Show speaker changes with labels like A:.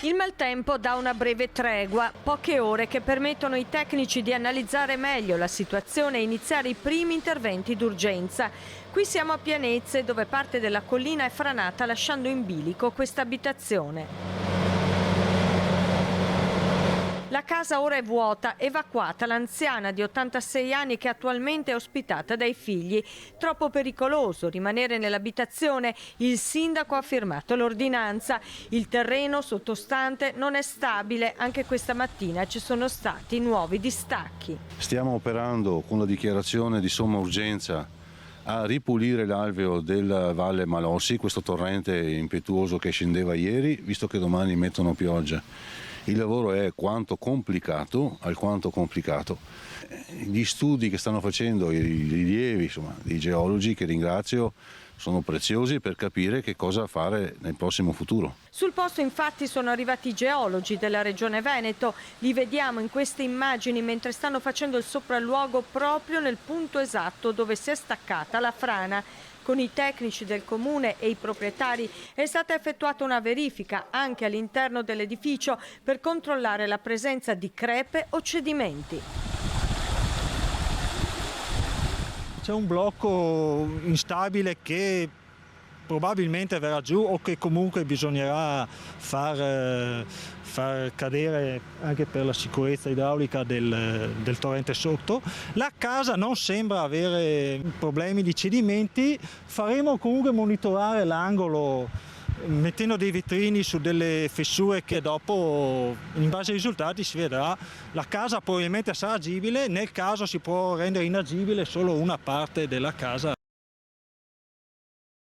A: Il maltempo dà una breve tregua, poche ore che permettono ai tecnici di analizzare meglio la situazione e iniziare i primi interventi d'urgenza. Qui siamo a Pianezze, dove parte della collina è franata lasciando in bilico questa abitazione. La casa ora è vuota, evacuata l'anziana di 86 anni che attualmente è ospitata dai figli. Troppo pericoloso rimanere nell'abitazione, il sindaco ha firmato l'ordinanza. Il terreno sottostante non è stabile, anche questa mattina ci sono stati nuovi distacchi.
B: Stiamo operando con la dichiarazione di somma urgenza a ripulire l'alveo della Valle Malossi, questo torrente impetuoso che scendeva ieri, visto che domani mettono pioggia. Il lavoro è alquanto complicato. Gli studi che stanno facendo i rilievi, dei geologi, che ringrazio, sono preziosi per capire che cosa fare nel prossimo futuro.
A: Sul posto infatti sono arrivati i geologi della Regione Veneto. Li vediamo in queste immagini mentre stanno facendo il sopralluogo proprio nel punto esatto dove si è staccata la frana. Con i tecnici del comune e i proprietari è stata effettuata una verifica anche all'interno dell'edificio per controllare la presenza di crepe o cedimenti.
C: C'è un blocco instabile che probabilmente verrà giù o che comunque bisognerà far cadere anche per la sicurezza idraulica del torrente sotto. La casa non sembra avere problemi di cedimenti, faremo comunque monitorare l'angolo mettendo dei vetrini su delle fessure che dopo, in base ai risultati, si vedrà. La casa probabilmente sarà agibile, nel caso si può rendere inagibile solo una parte della casa.